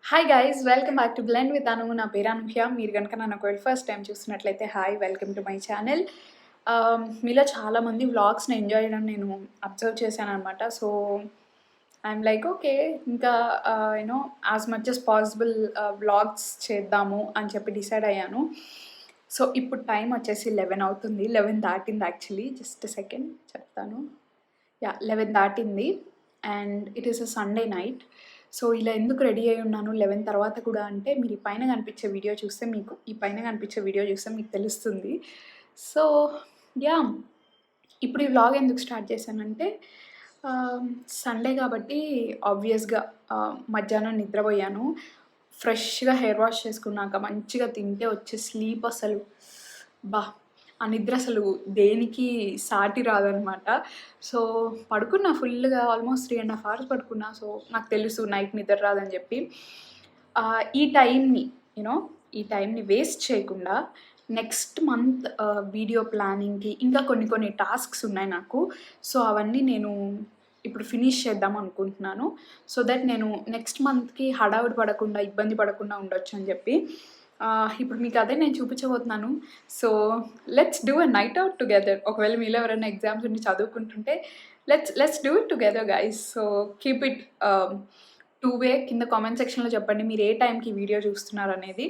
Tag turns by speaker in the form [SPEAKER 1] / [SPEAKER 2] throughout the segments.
[SPEAKER 1] Hi guys, welcome back to blend with Anu. నా పేరు అనుభ్య. మీరు కనుక నన్ను ఒకవేళ ఫస్ట్ టైం చూస్తున్నట్లయితే hi, welcome to my channel. మీలో చాలామంది వ్లాగ్స్ని ఎంజాయ్ చేయడం నేను అబ్జర్వ్ చేశాను అనమాట. సో ఐఎమ్ లైక్ ఓకే, ఇంకా you know as much as possible vlogs చేద్దాము అని చెప్పి డిసైడ్ అయ్యాను. సో ఇప్పుడు టైం వచ్చేసి 11 అవుతుంది. 11 దాటింది యాక్చువల్లీ. జస్ట్ సెకండ్ చెప్తాను. 11 దాటింది and it is a Sunday night. So ఇలా ఎందుకు రెడీ అయి ఉన్నాను 11 తర్వాత కూడా అంటే, మీరు ఈ పైన కనిపించే వీడియో చూస్తే మీకు తెలుస్తుంది. సో యా, ఇప్పుడు ఈ వ్లాగ్ ఎందుకు స్టార్ట్ చేశానంటే, సండే కాబట్టి ఆబ్వియస్గా మధ్యాహ్నం నిద్రపోయాను. ఫ్రెష్గా హెయిర్ వాష్ చేసుకున్నాక మంచిగా తింటే వచ్చే స్లీప్ అసలు ఆ నిద్ర అసలు దేనికి సాటి రాదనమాట. సో పడుకున్నా ఫుల్గా, ఆల్మోస్ట్ 3.5 hours పడుకున్నా. సో నాకు తెలుసు నైట్ నిద్ర రాదని చెప్పి. ఈ టైంని వేస్ట్ చేయకుండా నెక్స్ట్ మంత్ వీడియో ప్లానింగ్కి ఇంకా కొన్ని టాస్క్స్ ఉన్నాయి నాకు. సో అవన్నీ నేను ఇప్పుడు ఫినిష్ చేద్దాం అనుకుంటున్నాను. సో దట్ నేను నెక్స్ట్ మంత్కి హడావుడి పడకుండా, ఇబ్బంది పడకుండా ఉండొచ్చు అని చెప్పి ఇప్పుడు మీకు అదే నేను చూపించబోతున్నాను. So let's do a night out together. ఒకవేళ మీలో ఎవరైనా ఎగ్జామ్స్ ఉండి చదువుకుంటుంటే let's do it together guys. So keep it two way. కింద కామెంట్ సెక్షన్లో చెప్పండి మీరు ఏ టైంకి వీడియో చూస్తున్నారు అనేది.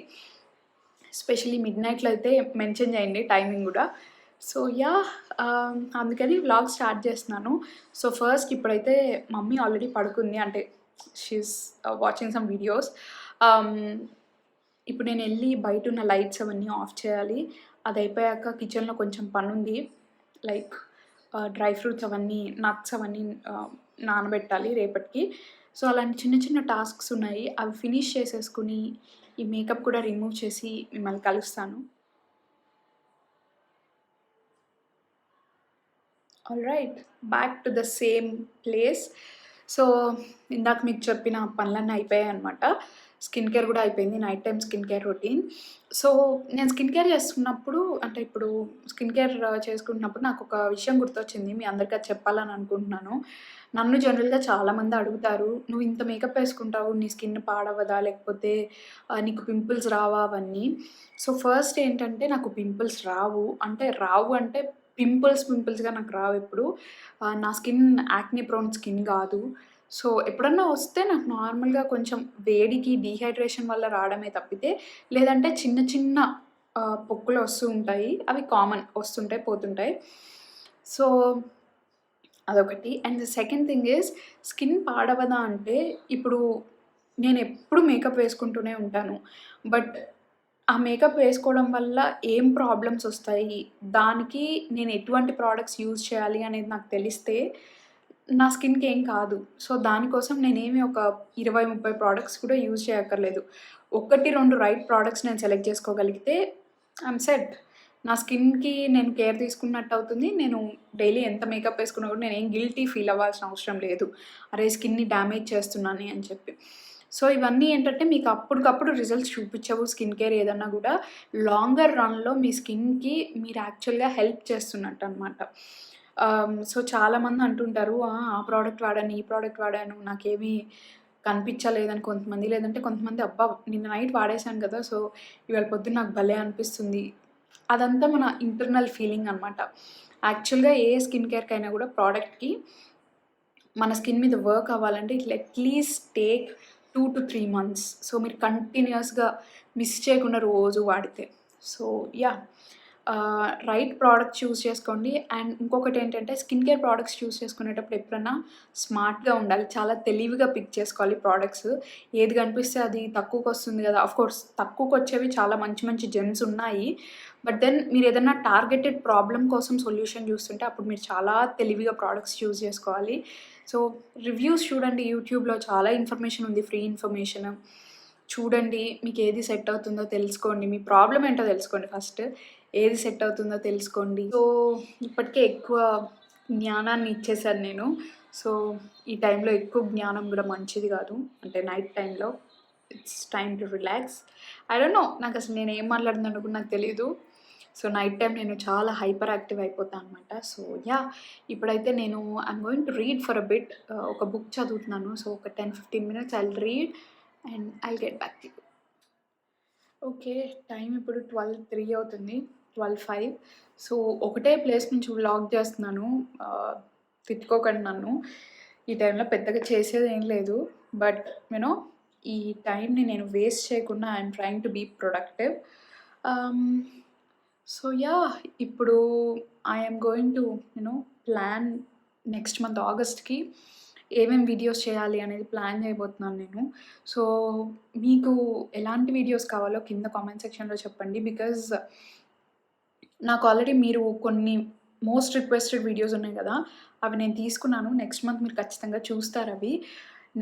[SPEAKER 1] ఎస్పెషలీ మిడ్ నైట్లో అయితే మెన్షన్ చేయండి టైమింగ్ కూడా. సో యా, అందుకని వ్లాగ్ స్టార్ట్ చేస్తున్నాను. సో ఫస్ట్ ఇప్పుడైతే మమ్మీ ఆల్రెడీ పడుకుంది, అంటే షీఈస్ వాచింగ్ సమ్ వీడియోస్. ఇప్పుడు నేను వెళ్ళి బయట ఉన్న లైట్స్ అవన్నీ ఆఫ్ చేయాలి. అది అయిపోయాక కిచెన్లో కొంచెం పని ఉంది. లైక్ డ్రై ఫ్రూట్స్ అవన్నీ, నట్స్ అవన్నీ నానబెట్టాలి రేపటికి. సో అలాంటి చిన్న చిన్న టాస్క్స్ ఉన్నాయి. అవి ఫినిష్ చేసేసుకుని ఈ మేకప్ కూడా రిమూవ్ చేసి మిమ్మల్ని కలుస్తాను. All right, back to the same place. So ఇందాక మీకు చెప్పిన పనులన్నీ అయిపోయాయి అనమాట. స్కిన్ కేర్ కూడా అయిపోయింది, night time skin care routine. So నేను స్కిన్ కేర్ చేస్తున్నప్పుడు, అంటే ఇప్పుడు స్కిన్ కేర్ చేసుకుంటున్నప్పుడు నాకు ఒక విషయం గుర్తొచ్చింది. మీ అందరికీ అది చెప్పాలని అనుకుంటున్నాను. నన్ను జనరల్గా చాలామంది అడుగుతారు, నువ్వు ఇంత మేకప్ వేసుకుంటావు, నీ స్కిన్ పాడవదా, లేకపోతే నీకు పింపుల్స్ రావా అవన్నీ. సో ఫస్ట్ ఏంటంటే, నాకు పింపుల్స్ రావు. అంటే పింపుల్స్గా నాకు రావు ఎప్పుడు. నా స్కిన్ యాక్ని ప్రోన్ స్కిన్ కాదు. సో ఎప్పుడన్నా వస్తే నాకు నార్మల్గా కొంచెం వేడికి, డీహైడ్రేషన్ వల్ల రావడమే తప్పితే, లేదంటే చిన్న చిన్న పొక్కులు వస్తూ ఉంటాయి. అవి కామన్, వస్తుంటాయి పోతుంటాయి. సో అదొకటి. And the second thing is, skin పాడవదా అంటే, ఇప్పుడు నేను ఎప్పుడు మేకప్ వేసుకుంటూనే ఉంటాను. బట్ ఆ మేకప్ వేసుకోవడం వల్ల ఏం ప్రాబ్లమ్స్ వస్తాయి, దానికి నేను ఎటువంటి ప్రోడక్ట్స్ యూజ్ చేయాలి అనేది నాకు తెలిస్తే నా స్కిన్కి ఏం కాదు. సో దానికోసం నేనేమి ఒక 20-30 ప్రోడక్ట్స్ కూడా యూజ్ చేయక్కర్లేదు. 1-2 రైట్ ప్రోడక్ట్స్ నేను సెలెక్ట్ చేసుకోగలిగితే ఐఎమ్ సెట్. నా స్కిన్కి నేను కేర్ తీసుకున్నట్టు అవుతుంది. నేను డైలీ ఎంత మేకప్ వేసుకున్నా కూడా నేనేం గిల్టీ ఫీల్ అవ్వాల్సిన అవసరం లేదు, అరే స్కిన్ని డ్యామేజ్ చేస్తున్నాను అని చెప్పి. సో ఇవన్నీ ఏంటంటే, మీకు అప్పటికప్పుడు రిజల్ట్స్ చూపించవు. స్కిన్ కేర్ ఏదన్నా కూడా లాంగర్ రన్లో మీ స్కిన్కి మీరు యాక్చువల్గా హెల్ప్ చేస్తున్నట్టు అనమాట. సో చాలామంది అంటుంటారు, ఆ ప్రోడక్ట్ వాడాను, ఈ ప్రోడక్ట్ వాడాను, నాకేమీ కనిపించలేదని కొంతమంది. లేదంటే కొంతమంది, అబ్బా నిన్న నైట్ వాడేశాను కదా, సో ఇవాళ పొద్దున్న నాకు భలే అనిపిస్తుంది. అదంతా మన ఇంటర్నల్ ఫీలింగ్ అనమాట. యాక్చువల్గా ఏ స్కిన్ కేర్కైనా కూడా ప్రోడక్ట్కి మన స్కిన్ మీద వర్క్ అవ్వాలంటే ఇట్లా at least take 2 to 3 months. So మీరు కంటిన్యూస్గా మిస్ చేయకుండా రోజు వాడితే. సో యా, రైట్ ప్రోడక్ట్ చూస్ చేసుకోండి. అండ్ ఇంకొకటి ఏంటంటే, స్కిన్ కేర్ ప్రోడక్ట్స్ చూస్ చేసుకునేటప్పుడు ఎప్పుడన్నా స్మార్ట్గా ఉండాలి. చాలా తెలివిగా పిక్ చేసుకోవాలి ప్రోడక్ట్స్. ఏది కనిపిస్తే అది తక్కువకి వస్తుంది కదా. ఆఫ్కోర్స్ తక్కువకి వచ్చేవి చాలా మంచి మంచి జెమ్స్ ఉన్నాయి. బట్ దెన్ మీరు ఏదైనా టార్గెటెడ్ ప్రాబ్లమ్ కోసం సొల్యూషన్ చూస్తుంటే అప్పుడు మీరు చాలా తెలివిగా ప్రోడక్ట్స్ చూస్ చేసుకోవాలి. సో రివ్యూస్ చూడండి, యూట్యూబ్లో చాలా ఇన్ఫర్మేషన్ ఉంది, ఫ్రీ ఇన్ఫర్మేషన్. చూడండి, మీకు ఏది సెట్ అవుతుందో తెలుసుకోండి, మీ ప్రాబ్లం ఏంటో తెలుసుకోండి ఫస్ట్, ఏది సెట్ అవుతుందో తెలుసుకోండి. సో ఇప్పటికే ఎక్కువ జ్ఞానాన్ని ఇచ్చేసాను నేను. సో ఈ టైంలో ఎక్కువ జ్ఞానం కూడా మంచిది కాదు, అంటే నైట్ టైంలో. It's time to relax. I don't know, నాకు అసలు నేను ఏం మాట్లాడుతున్నాను కూడా నాకు తెలీదు. సో నైట్ టైం నేను చాలా హైపర్ యాక్టివ్ అయిపోతాను అనమాట. సో యా, ఇప్పుడైతే నేను I'm going to read for a bit. ఒక బుక్ చదువుతున్నాను. సో ఒక 10-15 minutes I will read and I'll get back to you. Okay, time ఇప్పుడు 12:03 అవుతుంది, 12:05. సో ఒకటే ప్లేస్ నుంచి వ్లాగ్ చేస్తున్నాను. తిట్టుకోకండి నన్ను. ఈ టైంలో పెద్దగా చేసేది ఏం లేదు, బట్ యూనో ఈ టైంని నేను వేస్ట్ చేయకుండా I'm trying to be productive. So yeah, ఇప్పుడు I'm going to plan next month ఆగస్ట్కి ఏమేమి వీడియోస్ చేయాలి అనేది ప్లాన్ చేయబోతున్నాను నేను. సో మీకు ఎలాంటి వీడియోస్ కావాలో కింద కామెంట్ సెక్షన్లో చెప్పండి. బికాజ్ నాకు ఆల్రెడీ మీరు కొన్ని మోస్ట్ రిక్వెస్టెడ్ వీడియోస్ ఉన్నాయి కదా, అవి నేను తీసుకున్నాను. నెక్స్ట్ మంత్ మీరు ఖచ్చితంగా చూస్తారు అవి.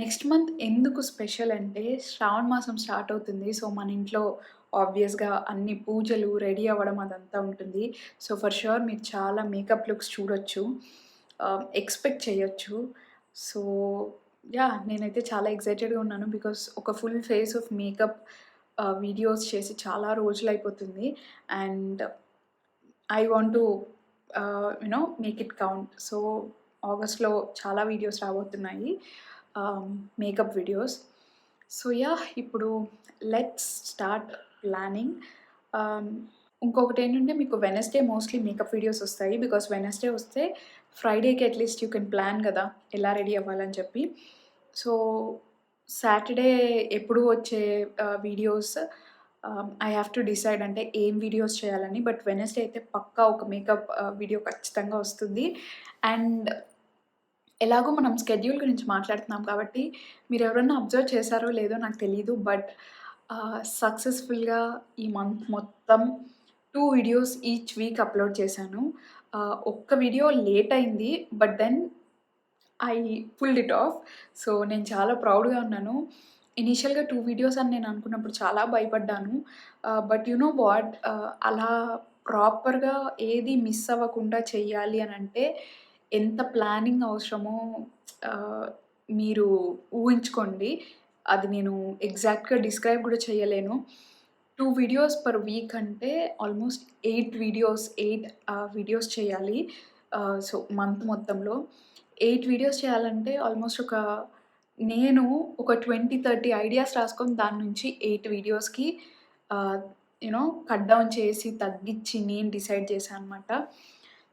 [SPEAKER 1] నెక్స్ట్ మంత్ ఎందుకు స్పెషల్ అంటే శ్రావణ మాసం స్టార్ట్ అవుతుంది. సో మన ఇంట్లో ఆబ్వియస్గా అన్ని పూజలు రెడీ అవ్వడం అదంతా ఉంటుంది. సో ఫర్ ష్యూర్ మీరు చాలా మేకప్ లుక్స్ చూడొచ్చు, ఎక్స్పెక్ట్ చేయొచ్చు. సో యా, నేనైతే చాలా ఎక్సైటెడ్గా ఉన్నాను. బికాస్ ఒక full face of makeup videos చేసి చాలా రోజులు అయిపోతుంది. And I want to make it count. So ఆగస్ట్లో చాలా వీడియోస్ రాబోతున్నాయి, మేకప్ వీడియోస్. సో యా, ఇప్పుడు లెట్స్ స్టార్ట్ ప్లానింగ్. ఇంకొకటి ఏంటంటే మీకు వెనస్డే మోస్ట్లీ మేకప్ వీడియోస్ వస్తాయి. బికాస్ వెనస్డే వస్తే ఫ్రైడేకి అట్లీస్ట్ యూ కెన్ ప్లాన్ కదా ఎలా రెడీ అవ్వాలని చెప్పి. సో సాటర్డే ఎప్పుడు వచ్చే videos I have to decide, అంటే ఏం వీడియోస్ చేయాలని. బట్ వెనస్డే అయితే పక్కా ఒక మేకప్ వీడియో ఖచ్చితంగా వస్తుంది. అండ్ ఎలాగో మనం స్కెడ్యూల్ గురించి మాట్లాడుతున్నాం కాబట్టి మీరు ఎవరైనా అబ్జర్వ్ చేశారో లేదో నాకు తెలీదు, బట్ సక్సెస్ఫుల్గా ఈ మంత్ మొత్తం 2 వీడియోస్ ఈచ్ వీక్ అప్లోడ్ చేశాను. ఒక్క వీడియో లేట్ అయింది, but then I pulled it off. So నేను చాలా ప్రౌడ్గా ఉన్నాను. ఇనీషియల్గా 2 వీడియోస్ అని నేను అనుకున్నప్పుడు చాలా భయపడ్డాను. బట్ యు నో వాట్, అలా ప్రాపర్గా ఏది మిస్ అవ్వకుండా చెయ్యాలి అని అంటే ఎంత ప్లానింగ్ అవసరమో మీరు ఊహించుకోండి. అది నేను ఎగ్జాక్ట్గా డిస్క్రైబ్ కూడా చేయలేను. 2 వీడియోస్ పర్ వీక్ అంటే ఆల్మోస్ట్ 8 వీడియోస్ చేయాలి. సో మంత్ మొత్తంలో 8 వీడియోస్ చేయాలంటే ఆల్మోస్ట్ నేను ఒక 20-30 ఐడియాస్ రాసుకొని దాని నుంచి 8 వీడియోస్కి కట్ డౌన్ చేసి తగ్గించి నేను డిసైడ్ చేశాను అనమాట.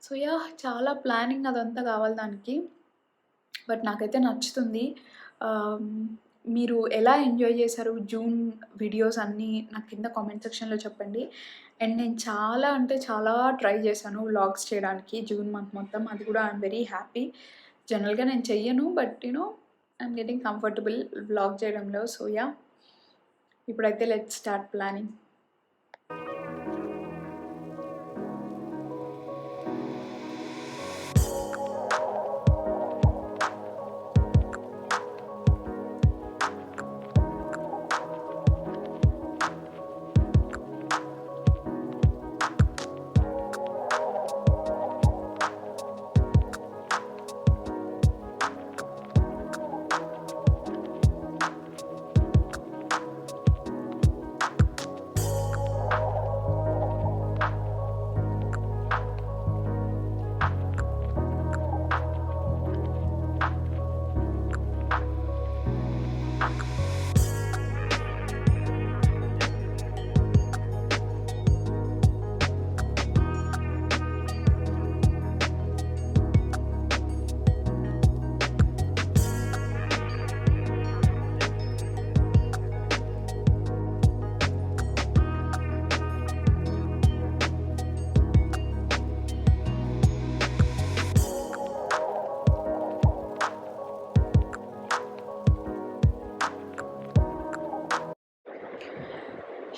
[SPEAKER 1] సో యా, చాలా ప్లానింగ్ అదంతా కావాలి దానికి. బట్ నాకైతే నచ్చుతుంది. మీరు ఎలా ఎంజాయ్ చేశారు జూన్ వీడియోస్ అన్నీ నాకు కింద కామెంట్ సెక్షన్లో చెప్పండి. అండ్ నేను చాలా అంటే చాలా ట్రై చేశాను వ్లాగ్స్ చేయడానికి జూన్ మంత్ మొత్తం. అది కూడా ఐఎమ్ వెరీ హ్యాపీ. జనరల్గా నేను చెయ్యను, but I'm getting comfortable vlog చేయడంలో. సో యా, ఇప్పుడైతే let's start planning.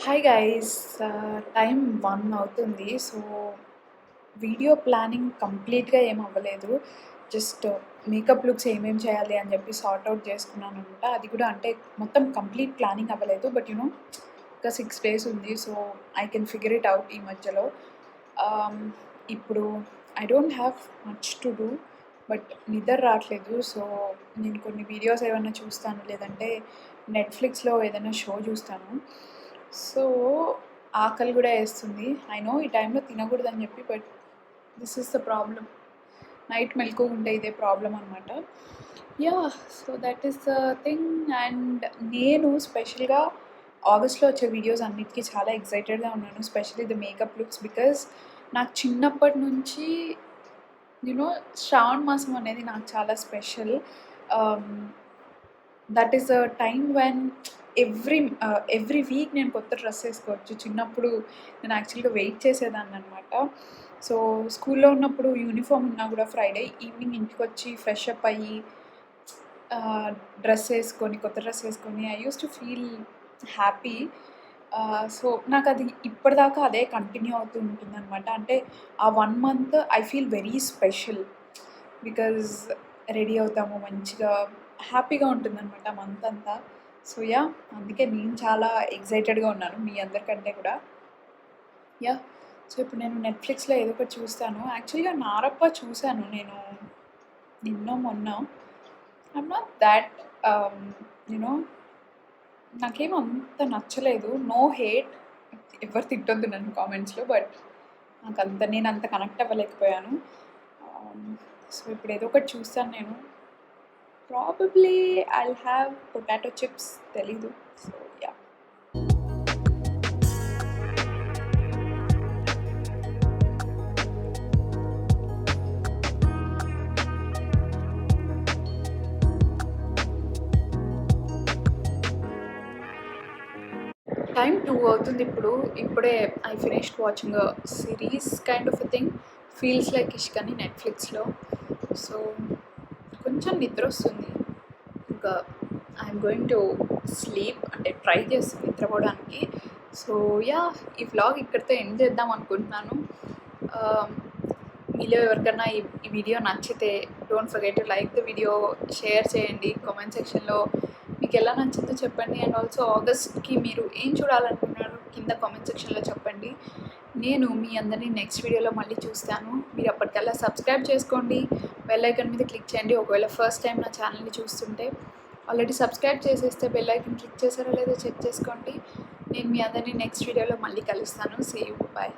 [SPEAKER 1] Hi guys, time 1 అవుతుంది. సో వీడియో ప్లానింగ్ కంప్లీట్గా ఏం అవ్వలేదు. జస్ట్ మేకప్ లుక్స్ ఏమేమి చేయాలి అని చెప్పి సార్ట్ అవుట్ చేసుకున్నాను అనమాట. అది కూడా అంటే మొత్తం కంప్లీట్ ప్లానింగ్ అవ్వలేదు, బట్ ఇంకా 6 days ఉంది. So I can figure it out ఈ మధ్యలో. ఇప్పుడు I don't have much to do, but నిద్ర రావట్లేదు. సో నేను కొన్ని వీడియోస్ ఏమైనా చూస్తాను, లేదంటే నెట్ఫ్లిక్స్లో ఏదైనా షో చూస్తాను. సో ఆకలి కూడా వేస్తుంది. ఐ నో ఈ టైంలో తినకూడదని చెప్పి, but this is the problem. Night మెలకువగా ఉంటే ఇదే ప్రాబ్లం అనమాట. Yeah! So that is the thing. And నేను స్పెషల్‌గా ఆగస్ట్‌లో వచ్చే వీడియోస్ అన్నిటికి చాలా ఎక్సైటెడ్‌గా ఉన్నాను. Specially the makeup looks because నాకు చిన్నప్పటి నుంచి శ్రావణ మాసం అనేది నాకు చాలా special. That is the time when every week నేను కొత్త డ్రెస్ ఏసుకోవచ్చు. చిన్నప్పుడు నేను యాక్చువల్‌గా వెయిట్ చేసేదాన్ననమాట. సో స్కూల్లో ఉన్నప్పుడు యూనిఫార్మ్ ఉన్నా కూడా ఫ్రైడే ఈవినింగ్ ఇంటికొచ్చి ఫ్రెష్ అప్ అయ్యి డ్రెస్ ఏసుకొని, కొత్త డ్రెస్ ఏసుకొని I used to feel happy. So నాకది ఇప్పటిదాకా అదే కంటిన్యూ అవుతూ ఉంటుందనమాట. అంటే ఆ 1 month I feel very special. Because ready అవుతాము మంచిగా, హ్యాపీగా ఉంటుందనమాట ఆ మంత్ అంతా. So yeah! అందుకే నేను చాలా ఎక్సైటెడ్‌గా ఉన్నాను మీ అందరికంటే కూడా. యాహ్! సో ఇప్పుడు నేను నెట్‌ఫ్లిక్స్‌లో ఏదో ఒకటి చూస్తాను. యాక్చువల్‌గా 'నారప్ప' చూసాను నేను నిన్నో, మొన్నో. I'm not that you know నాకేం అంత నచ్చలేదు. నో హేట్, ఎవరు తిట్టొద్దు నన్ను కామెంట్స్‌లో. బట్ నేనంత కనెక్ట్ అవ్వలేకపోయాను. సో ఇప్పుడు ఏదో ఒకటి చూస్తాను నేను. Probably I'll have potato chips, తెలీదు. So yeah! టైమ్ 2 అవుతుంది ఇప్పుడు. ఇప్పుడే I finished watching series kind of a thing. Feels like Ishq అని నెట్‌ఫ్లిక్స్‌లో. సో కొంచెం నిద్రొస్తుంది. ఇంకా ఐయామ్ గోయింగ్ టు స్లీప్, అంటే ట్రై చేస్తాను నిద్రపోవడానికి. So yeah! ఈ వ్లాగ్ ఇక్కడితో ఎండ్ చేద్దాం అనుకుంటున్నాను. మీలో ఎవరికన్నా ఈ వీడియో నచ్చితే don't forget to like the video, share చేయండి. కామెంట్ సెక్షన్‌లో మీకు ఎలా నచ్చిందో చెప్పండి. అండ్ ఆల్సో ఆగస్ట్‌కి మీరు ఏం చూడాలనుకుంటున్నారో కింద కామెంట్ సెక్షన్‌లో చెప్పండి. నేను మీ అందరినీ నెక్స్ట్ వీడియోలో మళ్ళీ చూస్తాను. మీరు అప్పటికల్లా సబ్స్క్రైబ్ చేసుకోండి. బెల్ ఐకాన్ మీద క్లిక్ చేయండి. ఒకవేళ ఫస్ట్ టైం నా ఛానల్ని చూస్తుంటే ఆల్రెడీ సబ్స్క్రైబ్ చేసేస్తే బెల్ ఐకాన్ క్లిక్ చేశారో లేదో చెక్ చేసుకోండి. నేను మీ అందరినీ నెక్స్ట్ వీడియోలో మళ్ళీ కలుస్తాను. See you. బాయ్.